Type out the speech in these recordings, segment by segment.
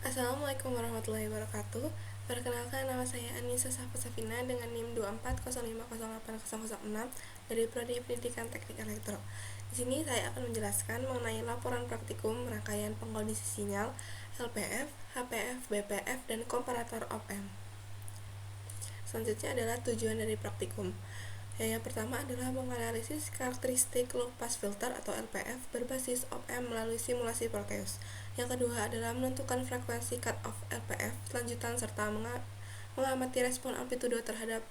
Assalamualaikum warahmatullahi wabarakatuh. Perkenalkan, nama saya Anissa Safina dengan NIM 24050806 dari Prodi Pendidikan Teknik Elektro. Di sini saya akan menjelaskan mengenai laporan praktikum rangkaian pengkondisi sinyal LPF, HPF, BPF, dan komparator op-amp. Selanjutnya adalah tujuan dari praktikum. Yang pertama adalah menganalisis karakteristik low pass filter atau LPF berbasis op-amp melalui simulasi Proteus. Yang kedua adalah menentukan frekuensi cut-off LPF selanjutan serta mengamati respon amplitudo terhadap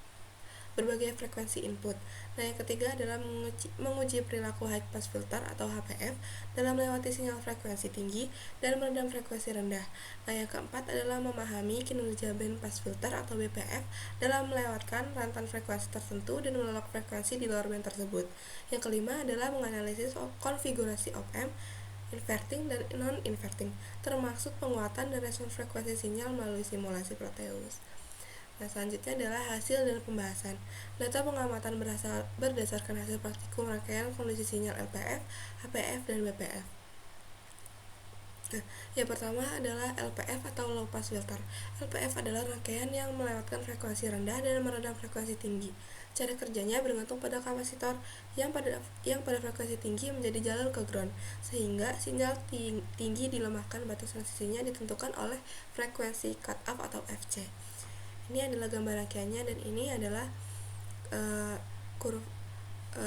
berbagai frekuensi input. Nah, yang ketiga adalah menguji perilaku high pass filter atau HPF dalam melewati sinyal frekuensi tinggi dan meredam frekuensi rendah. Nah, yang keempat adalah memahami kinerja band pass filter atau BPF dalam melewatkan rantan frekuensi tertentu dan menolak frekuensi di luar band tersebut. Yang kelima adalah menganalisis konfigurasi op-amp inverting dan non-inverting, termasuk penguatan dan respon frekuensi sinyal melalui simulasi Proteus. Nah, selanjutnya adalah hasil dan pembahasan. Data pengamatan berdasarkan hasil praktikum rangkaian kondisi sinyal LPF, HPF, dan BPF. Nah, yang pertama adalah LPF atau low pass filter. LPF adalah rangkaian yang melewatkan frekuensi rendah dan meredam frekuensi tinggi. Cara kerjanya bergantung pada kapasitor yang pada frekuensi tinggi menjadi jalur ke ground, sehingga sinyal tinggi dilemahkan. Batas transisinya ditentukan oleh frekuensi cut-off atau FC. Ini adalah gambar rangkaiannya dan ini adalah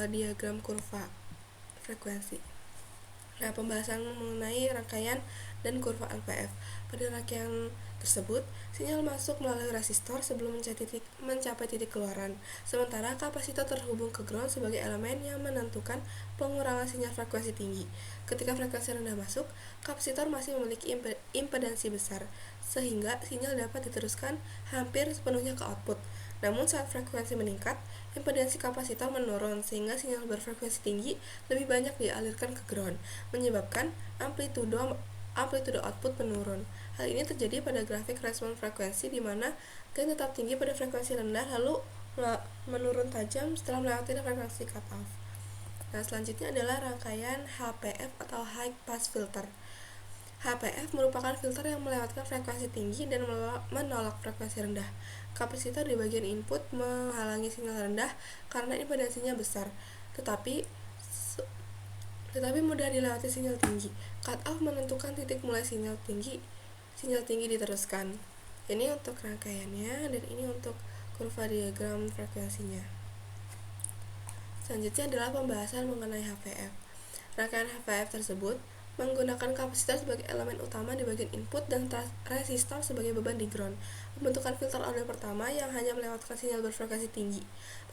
diagram kurva frekuensi. Nah, pembahasan mengenai rangkaian dan kurva LPF. Pada rangkaian tersebut, sinyal masuk melalui resistor sebelum mencapai titik keluaran, sementara kapasitor terhubung ke ground sebagai elemen yang menentukan pengurangan sinyal frekuensi tinggi. Ketika frekuensi rendah masuk, kapasitor masih memiliki impedansi besar, sehingga sinyal dapat diteruskan hampir sepenuhnya ke output. Namun saat frekuensi meningkat, impedansi kapasitor menurun sehingga sinyal berfrekuensi tinggi lebih banyak dialirkan ke ground, menyebabkan amplitudo output menurun. Hal ini terjadi pada grafik respon frekuensi di mana gain tetap tinggi pada frekuensi rendah lalu menurun tajam setelah melewati frekuensi cutoff. Nah, selanjutnya adalah rangkaian HPF atau high pass filter. HPF merupakan filter yang melewatkan frekuensi tinggi dan menolak frekuensi rendah. Kapasitor di bagian input menghalangi sinyal rendah karena impedansinya besar, tetapi mudah dilewati sinyal tinggi. Cut-off menentukan titik mulai sinyal tinggi diteruskan. Ini untuk rangkaiannya dan ini untuk kurva diagram frekuensinya. Selanjutnya adalah pembahasan mengenai HPF. Rangkaian HPF tersebut menggunakan kapasitor sebagai elemen utama di bagian input dan resistor sebagai beban di ground. Pembentukan filter order pertama yang hanya melewatkan sinyal berfrekuensi tinggi.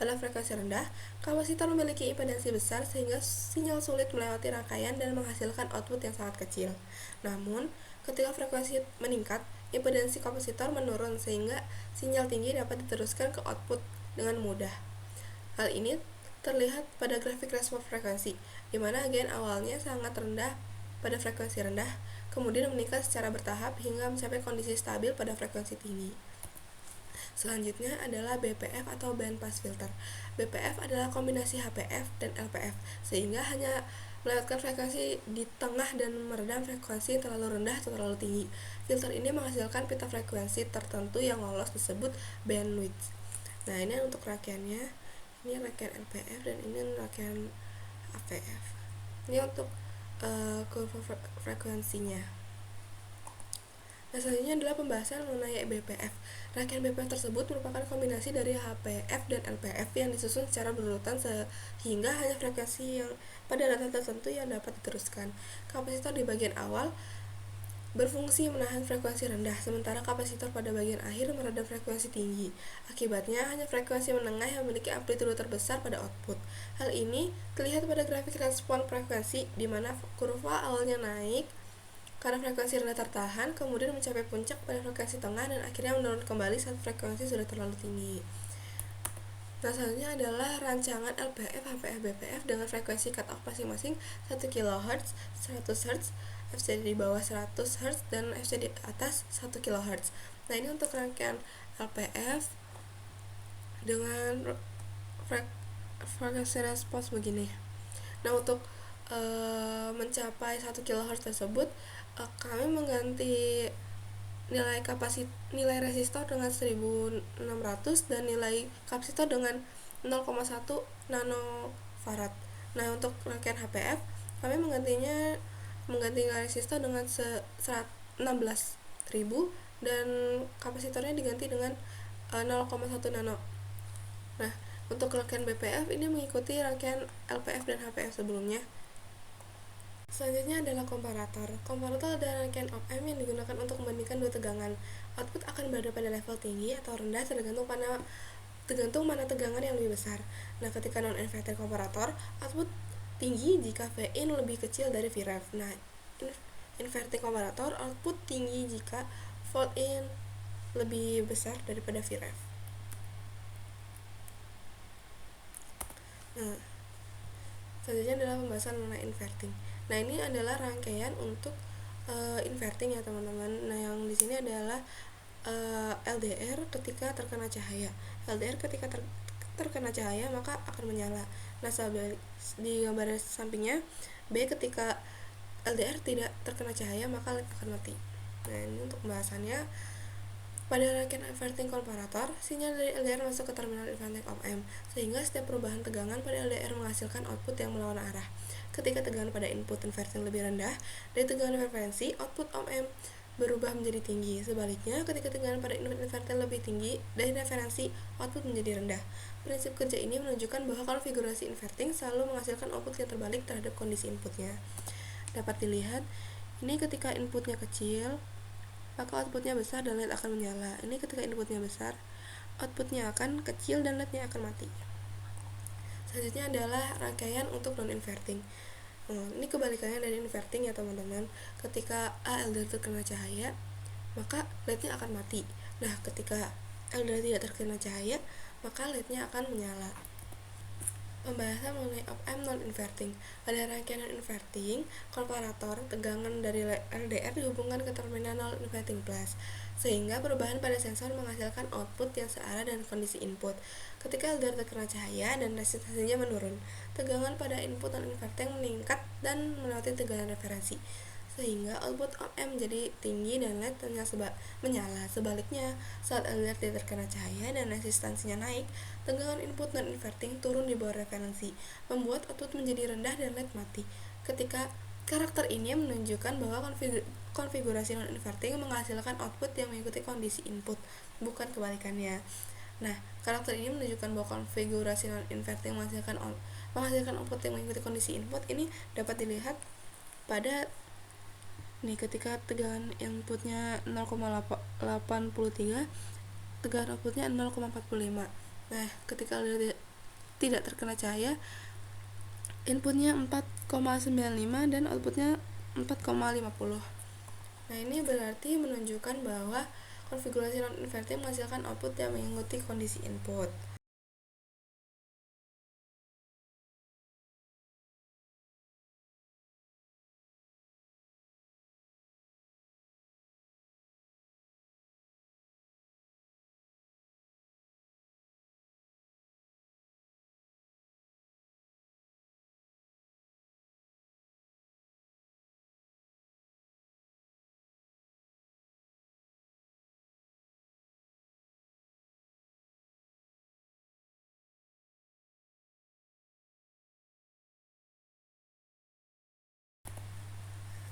Pada frekuensi rendah, kapasitor memiliki impedansi besar sehingga sinyal sulit melewati rangkaian dan menghasilkan output yang sangat kecil. Namun, ketika frekuensi meningkat, impedansi kapasitor menurun sehingga sinyal tinggi dapat diteruskan ke output dengan mudah. Hal ini terlihat pada grafik respon frekuensi, di mana gain awalnya sangat rendah pada frekuensi rendah, kemudian meningkat secara bertahap hingga mencapai kondisi stabil pada frekuensi tinggi. Selanjutnya adalah BPF atau band pass filter. BPF adalah kombinasi HPF dan LPF, sehingga hanya melewatkan frekuensi di tengah dan meredam frekuensi terlalu rendah atau terlalu tinggi. Filter ini menghasilkan pita frekuensi tertentu yang lolos disebut bandwidth. Nah, ini untuk rangkaiannya. Ini rangkaian LPF dan ini rangkaian HPF. Ini untuk kurva frekuensinya. Nah, selanjutnya adalah pembahasan mengenai BPF. Rangkaian BPF tersebut merupakan kombinasi dari HPF dan LPF yang disusun secara berurutan sehingga hanya frekuensi yang pada rantai tertentu yang dapat diteruskan. Kapasitor di bagian awal berfungsi menahan frekuensi rendah, sementara kapasitor pada bagian akhir meredam frekuensi tinggi. Akibatnya, hanya frekuensi menengah yang memiliki amplitudo terbesar pada output. Hal ini terlihat pada grafik respon frekuensi, di mana kurva awalnya naik karena frekuensi rendah tertahan, kemudian mencapai puncak pada frekuensi tengah dan akhirnya menurun kembali saat frekuensi sudah terlalu tinggi. Nah, selanjutnya adalah rancangan LPF, HPF, BPF dengan frekuensi cut-off masing-masing 1 kHz, 100 Hz, FC di bawah 100 Hz, dan FC di atas 1 kHz. Nah, ini untuk rangkaian LPF dengan frekuensi respons begini. Nah, untuk mencapai 1 kHz tersebut, kami mengganti nilai resistor dengan 1600 dan nilai kapasitor dengan 0,1 nanofarad. Nah, untuk rangkaian HPF kami mengganti nilai resistor dengan 16.000 dan kapasitornya diganti dengan 0,1 nano. Nah, untuk rangkaian BPF ini mengikuti rangkaian LPF dan HPF sebelumnya. Selanjutnya adalah komparator. Komparator adalah rangkaian op-amp yang digunakan untuk membandingkan dua tegangan. Output akan berada pada level tinggi atau rendah tergantung mana tegangan yang lebih besar. Nah, ketika non-inverting komparator, output tinggi jika Vin lebih kecil dari Vref. Nah, inverting komparator, output tinggi jika Volt-in lebih besar daripada Vref. Nah, selanjutnya adalah pembahasan mengenai inverting. Nah, ini adalah rangkaian untuk inverting ya teman-teman. Nah, yang di sini adalah LDR ketika terkena cahaya. LDR ketika terkena cahaya maka akan menyala. Nah, di gambar sampingnya B ketika LDR tidak terkena cahaya maka LED akan mati. Nah, ini untuk pembahasannya. Pada rangkaian inverting komparator, sinyal dari LDR masuk ke terminal inverting op-amp, sehingga setiap perubahan tegangan pada LDR menghasilkan output yang melawan arah. Ketika tegangan pada input inverting lebih rendah dari tegangan referensi, output op-amp berubah menjadi tinggi. Sebaliknya, ketika tegangan pada input inverting lebih tinggi dari referensi, output menjadi rendah. Prinsip kerja ini menunjukkan bahwa konfigurasi inverting selalu menghasilkan output yang terbalik terhadap kondisi inputnya. Dapat dilihat, ini ketika inputnya kecil, maka outputnya besar dan LED akan menyala. Ini ketika inputnya besar, outputnya akan kecil dan LED-nya akan mati. Selanjutnya adalah rangkaian untuk non-inverting. Ini kebalikannya dari inverting ya teman-teman. Ketika LDR terkena cahaya, maka LED-nya akan mati. Nah, ketika LDR tidak terkena cahaya, maka LED-nya akan menyala. Pembahasan mengenai op-amp non-inverting. Pada rangkaian non-inverting, komparator tegangan dari LDR dihubungkan ke terminal non-inverting plus, sehingga perubahan pada sensor menghasilkan output yang searah dengan kondisi input. Ketika LDR terkena cahaya dan resistansinya menurun, tegangan pada input non-inverting meningkat dan melewati tegangan referensi, sehingga output op-amp menjadi tinggi dan LED menyala. Sebaliknya, saat LDR tidak terkena cahaya dan resistansinya naik, tegangan input non-inverting turun di bawah referensi, membuat output menjadi rendah dan LED mati. Ketika karakter ini menunjukkan bahwa konfigurasi non-inverting menghasilkan output yang mengikuti kondisi input, bukan kebalikannya. Nah, karakter ini menunjukkan bahwa konfigurasi non-inverting menghasilkan output yang mengikuti kondisi input. Ini dapat dilihat pada ketika tegangan inputnya 0,83, tegangan outputnya 0,45. Nah, ketika tidak terkena cahaya, inputnya 4,95 dan outputnya 4,50. Nah, ini berarti menunjukkan bahwa konfigurasi non-inverting menghasilkan output yang mengikuti kondisi input.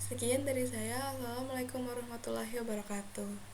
Sekian dari saya. Assalamualaikum warahmatullahi wabarakatuh.